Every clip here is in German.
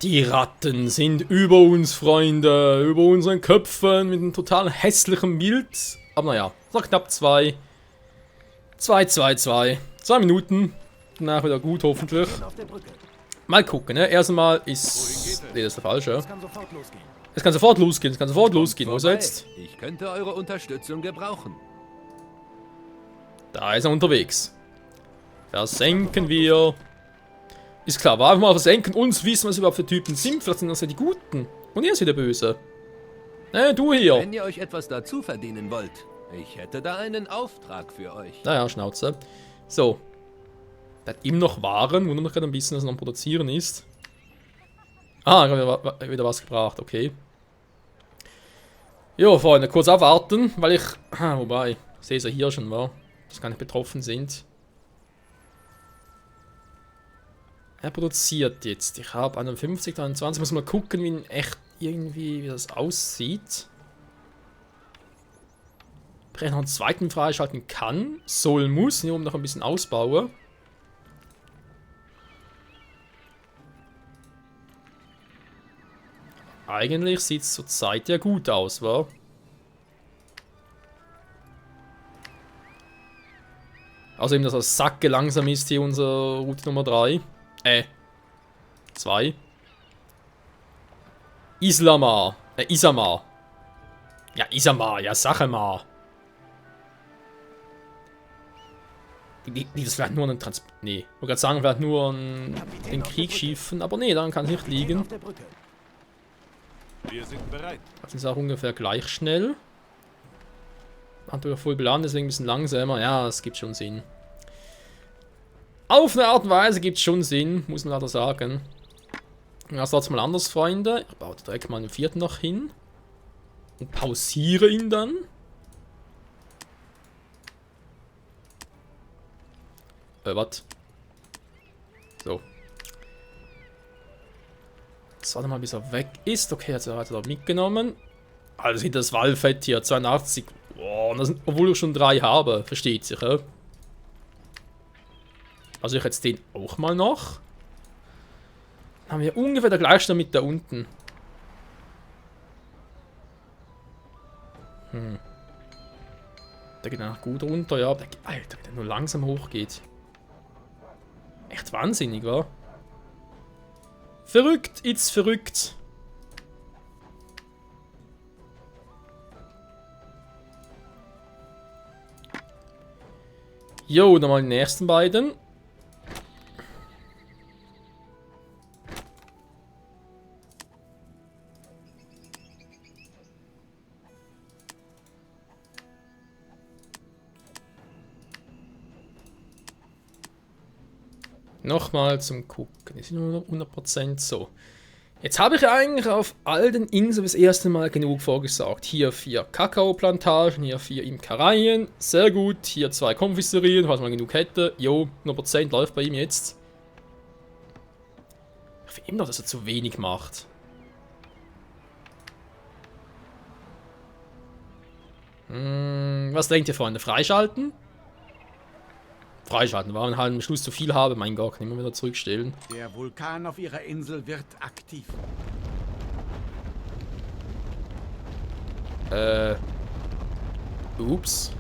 Die Ratten sind über uns, Freunde. Über unseren Köpfen mit einem total hässlichen Bild. Aber naja, noch knapp 2. 2. 2 Minuten. Danach wieder gut, hoffentlich. Mal gucken, ne? Erstmal ist... Ne, das ist der falsche. Es kann sofort losgehen. Wo ist er jetzt? Ich könnte eure Unterstützung gebrauchen. Da ist er unterwegs. Versenken wir. Ist klar, wir einfach mal versenken. Uns wissen, was überhaupt für Typen sind. Vielleicht sind das ja die Guten. Und ihr ist wieder böse. Ne, du hier. Wenn ihr euch etwas dazu verdienen wollt, ich hätte da einen Auftrag für euch. Naja, Schnauze. So. Der hat ihm noch Waren, wundert mich gerade ein bisschen, dass er noch am Produzieren ist. Ah, ich habe wieder was gebracht, okay. Jo, Freunde, kurz abwarten, weil ich... wobei, ich sehe es ja hier schon, war, dass gar nicht betroffen sind. Er produziert jetzt. Ich habe 51, 23. Muss mal gucken, wie in echt irgendwie wie das aussieht. Ob ich noch einen zweiten freischalten kann. Soll, muss. Hier oben noch ein bisschen ausbauen. Eigentlich sieht es zurzeit ja gut aus, wa? Außerdem, dass das Sacke langsam ist hier unser Route Nummer 3. 2. Isamar. Ja, Isamar, ja, sag mal. Das vielleicht nur ein Transport. Nee, ich wollte gerade sagen, vielleicht nur ein Kriegsschiffen, aber nee, daran kann es nicht liegen. Wir sind bereit. Das ist auch ungefähr gleich schnell. Hat wieder voll beladen, deswegen ein bisschen langsamer. Ja, es gibt schon Sinn. Auf eine Art und Weise gibt es schon Sinn, muss man leider sagen. Das war jetzt mal anders, Freunde. Ich baue direkt mal den vierten noch hin. Und pausiere ihn dann. Was? So. Jetzt warte mal, bis er weg ist. Okay, jetzt hat er mitgenommen. Also sieht das Walfett hier, 82. Boah, das sind, obwohl ich schon 3 habe. Versteht sich, ja? Also ich jetzt den auch mal noch. Dann haben wir ungefähr der gleiche mit da unten. Der geht danach gut runter, ja. Der, Alter, der nur langsam hochgeht. Echt wahnsinnig, wa? Verrückt, it's verrückt. Jo, nochmal die nächsten beiden. Nochmal zum Gucken. Ist nur 100% so. Jetzt habe ich eigentlich auf all den Inseln das erste Mal genug vorgesagt. Hier 4 Kakaoplantagen, hier 4 Imkereien. Sehr gut. Hier 2 Konfiserien, falls man genug hätte. Jo, 100% läuft bei ihm jetzt. Ich finde immer noch, dass er zu wenig macht. Was denkt ihr, Freunde? Freischalten? Freischalten, weil wir halt am Schluss zu viel haben. Mein Gott, kann ich mal wieder zurückstellen. Der Vulkan auf ihrer Insel wird aktiv. Ups.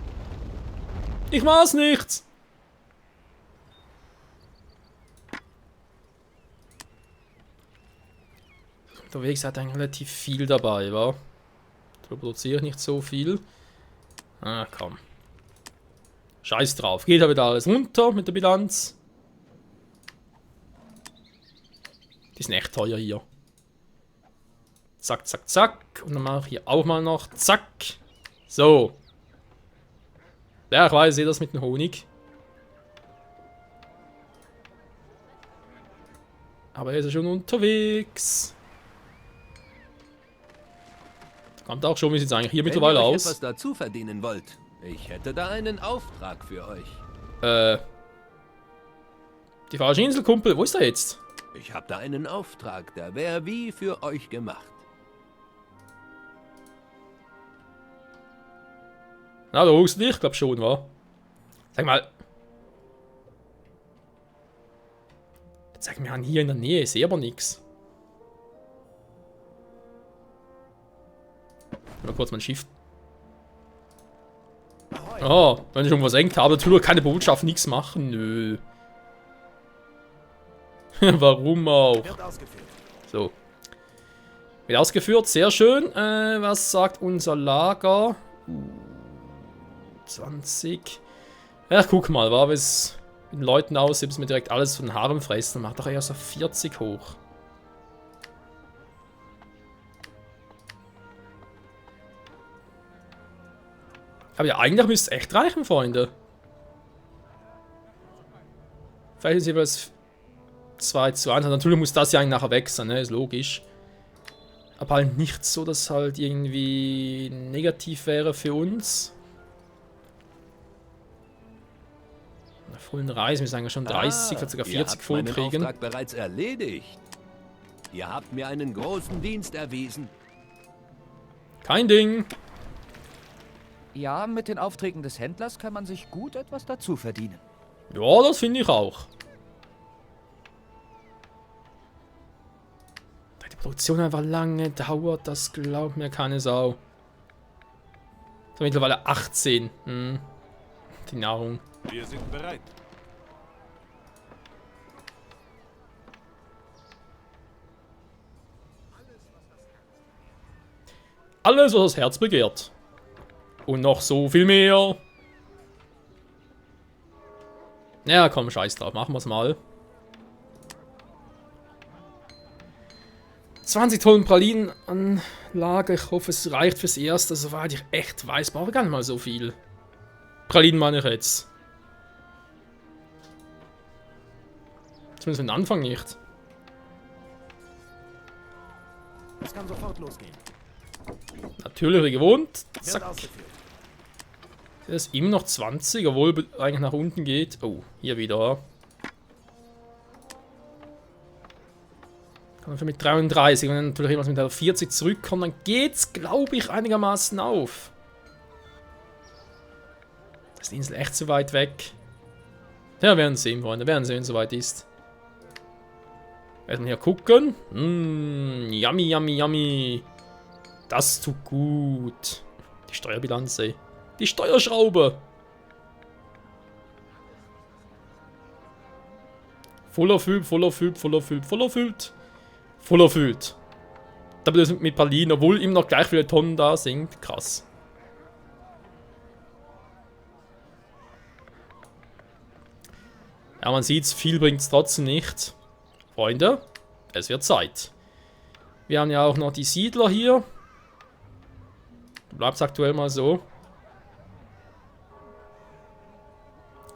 Ich mach's nicht! Unterwegs hat eigentlich relativ viel dabei, wa? Da produziere ich nicht so viel. Ah, komm. Scheiß drauf. Geht ja wieder alles runter mit der Bilanz. Die sind echt teuer hier. Zack, zack, zack. Und dann mache ich hier auch mal noch. Zack. So. Ja, ich weiß, ich sehe das mit dem Honig. Aber er ist ja schon unterwegs. Kommt auch schon, wie sieht es eigentlich hier mittlerweile Wenn ihr euch aus? etwas dazu verdienen wollt, ich hätte da einen Auftrag für euch. Die falsche Insel, Kumpel. Wo ist er jetzt? Ich habe da einen Auftrag, der wäre wie für euch gemacht. Na, da holst du dich, glaub schon, wa? Sag mal. Sag mir an, hier in der Nähe, ich sehe aber nichts. Mal kurz mein Schiff. Oh, wenn ich irgendwas engt habe, natürlich keine Botschaft, nichts machen. Nö. Warum auch? So. Wird ausgeführt, sehr schön. Was sagt unser Lager? 20. Ja, guck mal, war es mit den Leuten aussieht, bis mir direkt alles von den Haaren fressen. Macht doch erst auf 40 hoch. Aber ja, eigentlich müsste es echt reichen, Freunde. Vielleicht ist jeweils 2:1. Natürlich muss das ja eigentlich nachher weg sein, ne? Ist logisch. Aber halt nicht so, dass halt irgendwie negativ wäre für uns. In der vollen Reise müssen wir eigentlich schon 30, vielleicht sogar 40 voll kriegen. Ihr habt meinen Auftrag bereits erledigt. Ihr habt mir einen großen Dienst erwiesen. Kein Ding. Ja, mit den Aufträgen des Händlers kann man sich gut etwas dazu verdienen. Ja, das finde ich auch. Da die Produktion einfach lange dauert, das glaubt mir keine Sau. So, mittlerweile 18. Die Nahrung. Wir sind bereit. Alles, was das Herz begehrt. Und noch so viel mehr. Ja, komm, scheiß drauf. Machen wir es mal. 20 Tonnen Pralinenanlage. Ich hoffe, es reicht fürs Erste. Soweit ich echt weiß, brauche ich gar nicht mal so viel. Pralinen meine ich jetzt. Zumindest für den Anfang nicht. Es kann sofort losgehen. Natürlich wie gewohnt. Wird Zack. ausgeführt. Das ist immer noch 20, obwohl eigentlich nach unten geht. Oh, hier wieder. Kann man mit 33, wenn dann natürlich jemand mit der 40 zurückkommt, dann geht's, glaube ich, einigermaßen auf. Das ist die Insel echt so weit weg. Ja, wir werden sehen, Freunde. Wir werden sehen, wenn es soweit ist. Werden wir hier gucken. Yummy, yummy, yummy. Das tut gut. Die Steuerbilanz, ey. Die Steuerschraube. Voll erfüllt, voll erfüllt, voll erfüllt, voll erfüllt. Voll erfüllt. Da wird es mit Pralinen, obwohl immer noch gleich viele Tonnen da sind. Krass. Ja, man sieht's, viel bringt's trotzdem nicht. Freunde, es wird Zeit. Wir haben ja auch noch die Siedler hier. Bleibt aktuell mal so.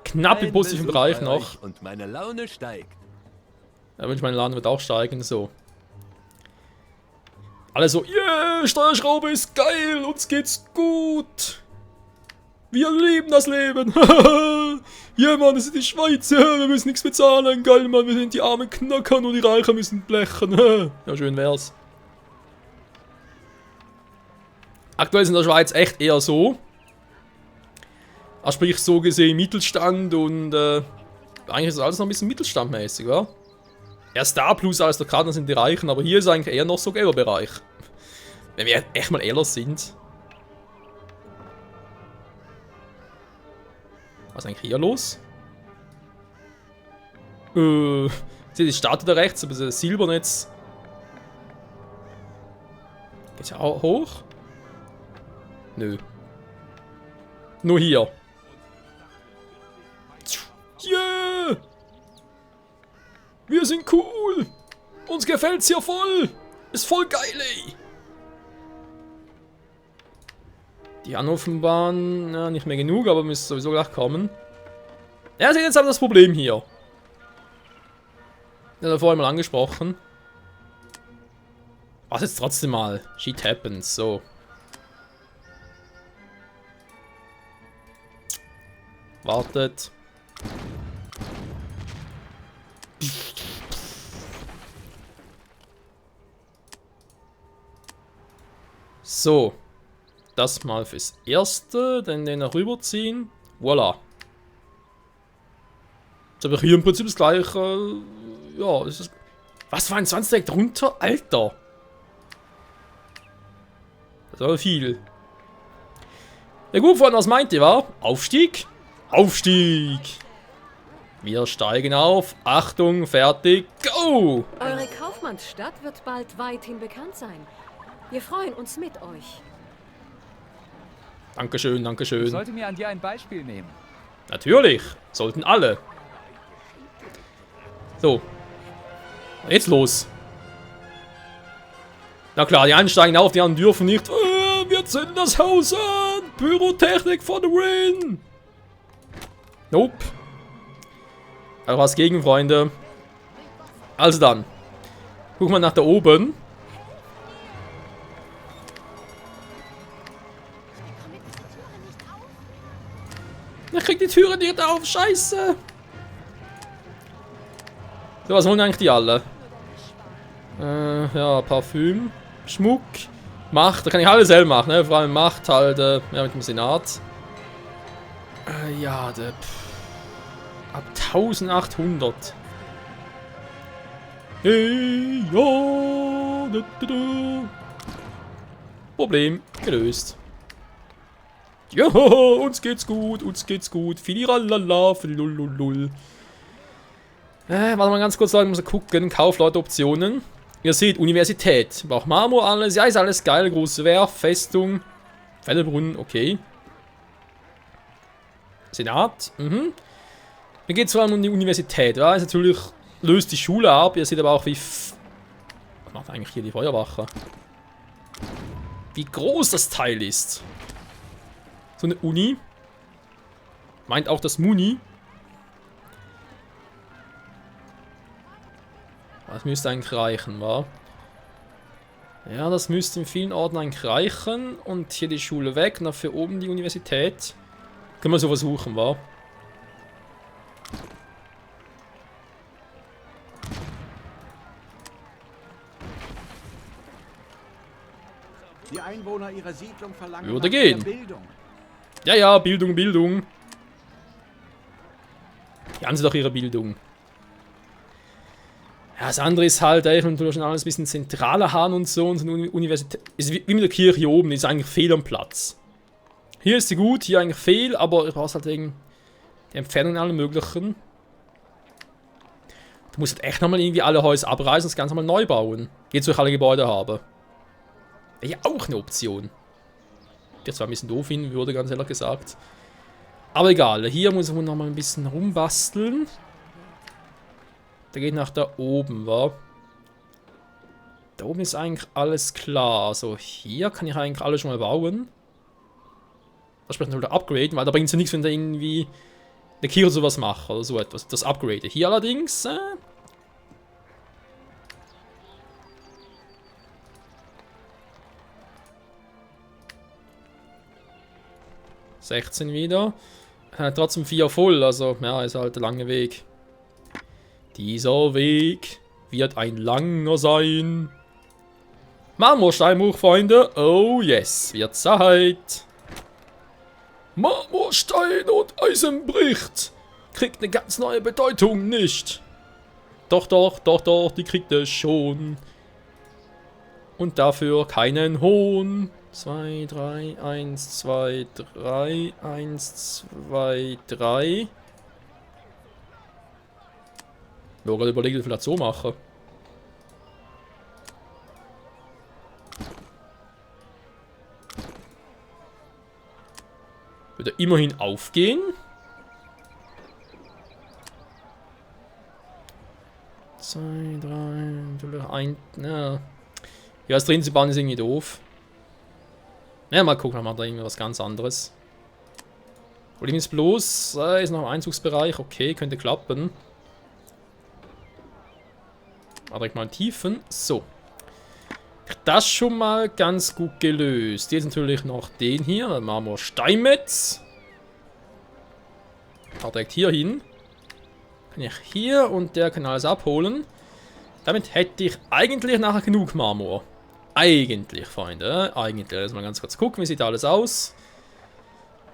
Knapp im positiven Bereich noch. Und meine Laune steigt. Ja, meine Laune wird auch steigen, so. Alle so, yeah, Steuerschraube ist geil, uns geht's gut. Wir lieben das Leben. Ja, Mann, das ist die Schweiz. Wir müssen nichts bezahlen. Geil, Mann, wir sind die armen Knacker, nur die Reichen müssen blechen. Ja, schön wär's. Aktuell ist in der Schweiz echt eher so. Also sprich, so gesehen Mittelstand und eigentlich ist alles noch ein bisschen mittelstandmäßig, oder? Erst da plus alles der Karten sind die Reichen, aber hier ist eigentlich eher noch so gelber Bereich. Wenn wir echt mal ehrlich sind. Was ist eigentlich hier los? Die startet da rechts, aber das Silbernetz. Geht's ja auch hoch? Nö. Nur hier. Yeah! Wir sind cool! Uns gefällt's hier voll! Ist voll geil, ey! Die Hannoverbahn, ja, nicht mehr genug, aber müsste sowieso gleich kommen. Ja, das ist jetzt aber das Problem hier. Das hat er vorhin mal angesprochen. Was jetzt trotzdem mal? Shit happens, so. Wartet. So. Das mal fürs Erste, dann den rüberziehen. Voila. Jetzt habe ich hier im Prinzip das gleiche. Ja, das ist. Was war ein 20 direkt runter? Alter! So viel. Ja gut, Freunde, was meint ihr, wa? Aufstieg? Aufstieg! Wir steigen auf. Achtung, fertig, go! Eure Kaufmannsstadt wird bald weithin bekannt sein. Wir freuen uns mit euch. Dankeschön, Ich Dankeschön. sollte mir an dir ein Beispiel nehmen. Natürlich, sollten alle. So. Jetzt los. Na klar, die einen steigen auf, die anderen dürfen nicht. Wir zünden das Haus an. Pyrotechnik for the win. Nope. Aber was gegen, Freunde. Also dann. Guck mal nach da oben. Ich krieg die Türe nicht auf, scheiße. So, was wollen eigentlich die alle? Ja, Parfüm, Schmuck, Macht, da kann ich alles selber machen, ne? Vor allem Macht halt, ja, mit dem Senat. Ja, ab 1800. Hey, ja, Problem gelöst. Ja, uns geht's gut, uns geht's gut. Filiralala, filululul. Warte mal ganz kurz, Leute, muss gucken. Kaufleute-Optionen. Ihr seht, Universität. Braucht Marmor, alles. Ja, ist alles geil. Große Werft, Festung. Fellbrunnen, okay. Senat, Mir geht es vor allem um die Universität. Ja, ist natürlich, löst die Schule ab. Ihr seht aber auch, wie... Was macht eigentlich hier die Feuerwache? Wie groß das Teil ist. So eine Uni. Meint auch das Muni. Das müsste eigentlich reichen, wa? Ja, das müsste in vielen Orten eigentlich reichen. Und hier die Schule weg, nach für oben die Universität. Können wir so versuchen, wa? Die Einwohner ihrer Siedlung verlangen Würde nach mehr gehen. Bildung. Ja, ja, Bildung, Bildung. Die haben sie doch ihre Bildung. Ja, das andere ist halt, ich will schon alles ein bisschen zentraler haben und so. Und so eine Universität ist wie mit der Kirche hier oben, die ist eigentlich fehl am Platz. Hier ist sie gut, hier eigentlich fehl, aber ich brauche halt wegen der Entfernung in allem möglichen. Du musst halt echt nochmal irgendwie alle Häuser abreißen und das Ganze mal neu bauen. Jetzt, wo ich alle Gebäude habe. Wäre ja auch eine Option. Der zwar ein bisschen doof hin würde, ganz ehrlich gesagt. Aber egal, hier muss ich noch mal ein bisschen rumbasteln. Der geht nach da oben, wa? Da oben ist eigentlich alles klar. Also hier kann ich eigentlich alles schon mal bauen. Das spricht natürlich upgraden, weil da bringt es ja nichts, wenn da irgendwie eine Kirche sowas macht oder so etwas. Das Upgrade. Hier allerdings, 16 wieder. Trotzdem 4 voll, also ja, ist halt ein langer Weg. Dieser Weg wird ein langer sein. Marmorsteinbruch, Freunde. Oh yes, wird Zeit. Marmorstein und Eisen bricht. Kriegt eine ganz neue Bedeutung, nicht? Doch, doch, doch, doch, die kriegt es schon. Und dafür keinen Hohn. 2, 3, 1, 2, 3, 1, 2, 3. Ich habe gerade überlegt, wie viel ich das so mache. Würde immerhin aufgehen. 2, 3, 1, ja. Ja, das drin zu bauen ist irgendwie doof. Ja, mal gucken, machen wir da irgendwie was ganz anderes. Problem ist bloß, ist noch ein Einzugsbereich, okay, könnte klappen. Aber direkt mal einen Tiefen. So. Das schon mal ganz gut gelöst. Jetzt natürlich noch den hier, dann machen wir Steinmetz. Direkt hier hin. Kann ich hier und der kann alles abholen. Damit hätte ich eigentlich nachher genug Marmor. Eigentlich, Freunde. Eigentlich. Lass mal ganz kurz gucken, wie sieht alles aus.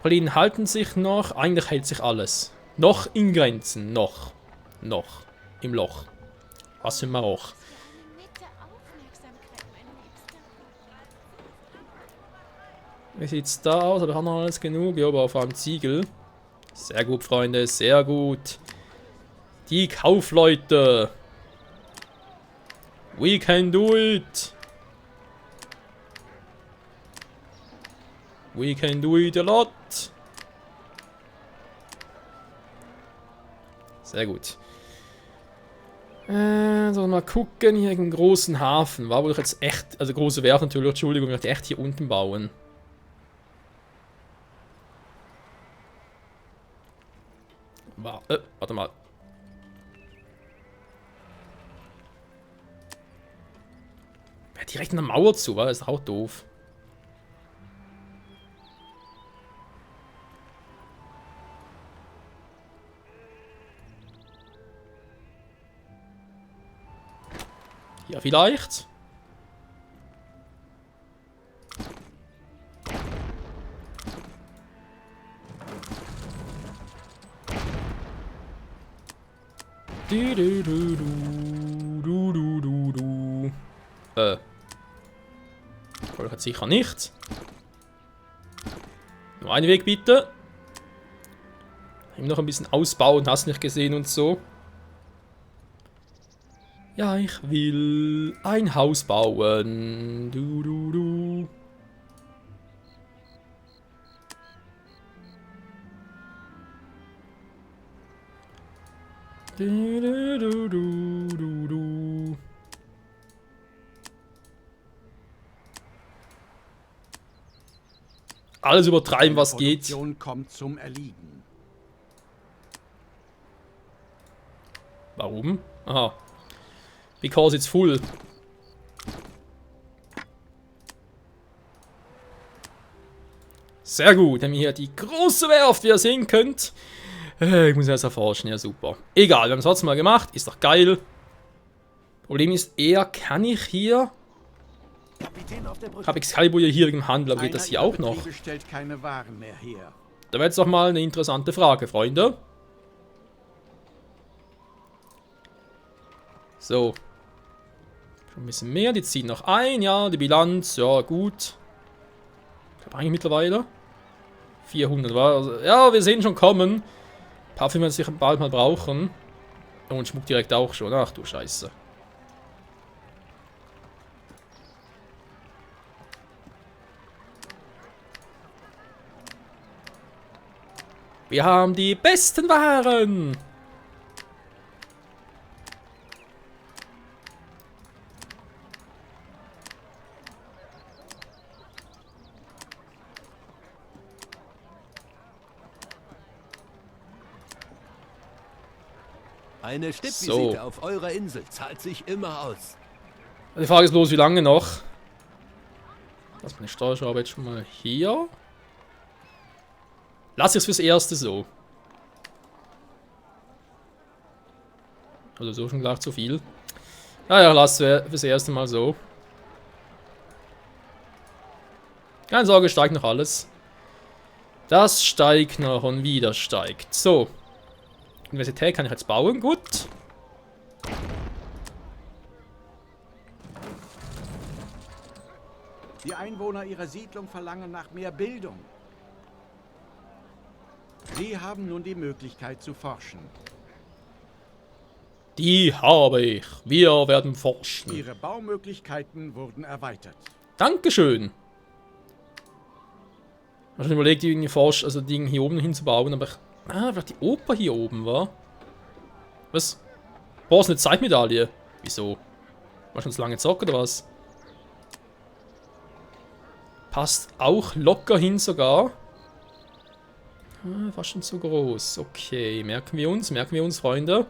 Pralinen halten sich noch. Eigentlich hält sich alles. Noch in Grenzen. Noch. Noch. Im Loch. Was sind wir auch. Wie sieht's da aus? Habe ich auch noch alles genug? Ja, aber vor allem Ziegel. Sehr gut, Freunde, sehr gut. Die Kaufleute. We can do it. We can do it a lot. Sehr gut. So, mal gucken, hier im großen Hafen. War wohl jetzt echt, also große Werft natürlich, Entschuldigung, ich möchte echt hier unten bauen. Warte mal. Ja, direkt in der Mauer zu, war das ist auch doof. Ja, vielleicht. Du, du, du, du, du, du, du. Volk hat sicher nicht. Nur einen Weg bitte. Ihm noch ein bisschen ausbauen, hast nicht gesehen und so. Ja, ich will ein Haus bauen. Du, du, du. Du, du, du, du, du, du. Alles übertreiben, was geht. Die Produktion kommt zum Erliegen. Warum? Aha. Because it's full. Sehr gut, haben wir hier die große Werft, wie ihr sehen könnt. Ich muss das erforschen, ja super. Egal, wir haben es trotzdem mal gemacht, ist doch geil. Problem ist eher, kann ich hier... Habe Excalibur hier im Handel, aber geht das hier auch noch? Stellt keine Waren mehr her. Da wäre jetzt doch mal eine interessante Frage, Freunde. So. Schon ein bisschen mehr, die ziehen noch ein, ja, die Bilanz, ja, gut. Ich glaube eigentlich mittlerweile 400 war, also, ja, wir sehen schon kommen. Parfüm werden wir sicher bald mal brauchen. Und Schmuck direkt auch schon, ach du Scheiße. Wir haben die besten Waren! Eine Stippvisite auf eurer Insel zahlt sich immer aus. Die Frage ist bloß, wie lange noch? Lass meine Steuerschraube jetzt schon mal hier. Lass es fürs Erste so. Also so schon gleich zu viel. Naja, lass es fürs Erste mal so. Keine Sorge, steigt noch alles. Das steigt noch und wieder steigt. So. Universität kann ich jetzt bauen, gut. Die Einwohner ihrer Siedlung verlangen nach mehr Bildung. Sie haben nun die Möglichkeit zu forschen. Die habe ich. Wir werden forschen. Ihre Baumöglichkeiten wurden erweitert. Dankeschön. Ich habe schon überlegt, irgendwie also Dinge hier oben hinzubauen, aber ich... vielleicht die Oper hier oben, war? Was? Brauchst du eine Zeitmedaille? Wieso? War schon zu lange zocken oder was? Passt auch locker hin sogar. War schon zu groß. Okay, merken wir uns, Freunde.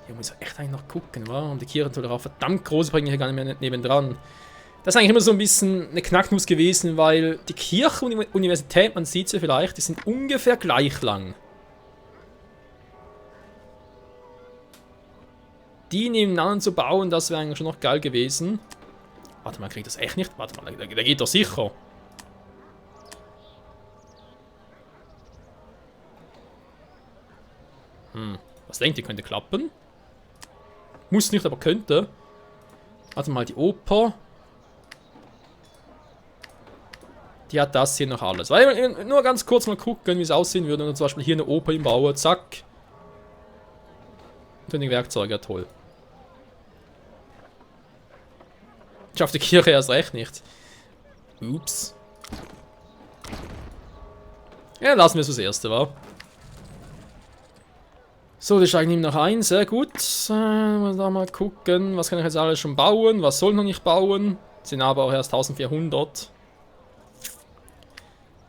Hier muss ich echt eigentlich noch gucken, wa? Und die Kirche natürlich auch verdammt groß, bringen hier gar nicht mehr nebendran. Das ist eigentlich immer so ein bisschen eine Knacknuss gewesen, weil die Kirche und die Universität, man sieht sie vielleicht, die sind ungefähr gleich lang. Die nebeneinander zu bauen, das wäre eigentlich schon noch geil gewesen. Warte mal, kriegt das echt nicht? Warte mal, der geht doch sicher. Was denkt ihr, könnte klappen? Muss nicht, aber könnte. Warte mal, die Oper. die hat das hier noch alles. Weil, nur ganz kurz mal gucken, wie es aussehen würde. Und zum Beispiel hier eine Oper im Bauer, zack. Und dann die Werkzeuge, ja toll. Ich auf die Kirche erst recht nicht. Ups. Ja, lassen wir es fürs Erste, wa? So, die steigen ihm noch ein, sehr gut. Mal gucken, was kann ich jetzt alles schon bauen, was soll noch nicht bauen. Sind aber auch erst 1400.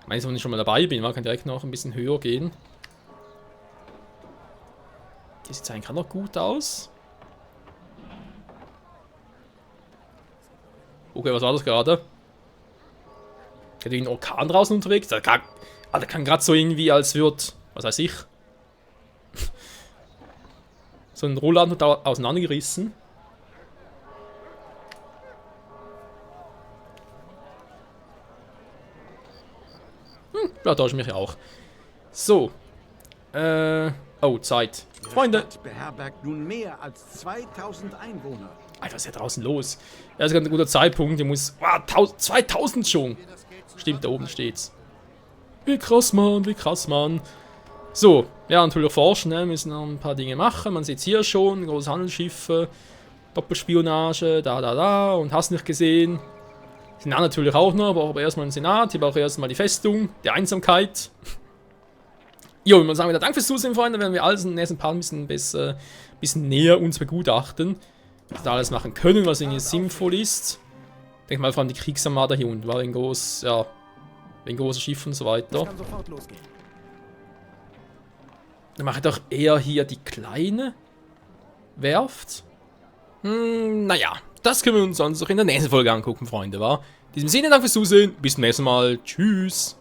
Ich meine, wenn ich schon mal dabei bin, man kann direkt noch ein bisschen höher gehen. Die sieht eigentlich auch noch gut aus. Okay, was war das gerade? Hat wie ein Orkan draußen unterwegs? Der kann gerade so irgendwie, als würde, was weiß ich, so ein Roland hat auseinandergerissen. Ja, täusche mich auch. So. Oh, Zeit. Ihre Freunde. Stadt beherbergt nun mehr als 2000 Einwohner. Alter, was ist hier draußen los? Ja, das ist gerade ein guter Zeitpunkt. Ich muss. Wow, 2000 schon. Stimmt, da oben steht's. Wie krass, Mann, wie krass, Mann. So, ja, natürlich forschen, ne? Wir müssen noch ein paar Dinge machen. Man sieht es hier schon, große Handelsschiffe, Doppelspionage, da und hast nicht gesehen. Senat natürlich auch noch, aber erstmal einen Senat, hier brauche ich erstmal die Festung, die Einsamkeit. Jo, ich muss sagen, wieder Dank fürs Zusehen, Freunde, werden wir alles in den nächsten Part ein bisschen näher uns begutachten. Was wir da alles machen können, was irgendwie sinnvoll ist. Ich denke mal vor allem die Kriegsarmada hier unten, war wegen groß, ja, wegen große Schiffe und so weiter. Kann sofort losgehen. Dann mache ich doch eher hier die kleine Werft. Naja, das können wir uns sonst noch in der nächsten Folge angucken, Freunde, wa? In diesem Sinne, danke fürs Zusehen, bis zum nächsten Mal, tschüss.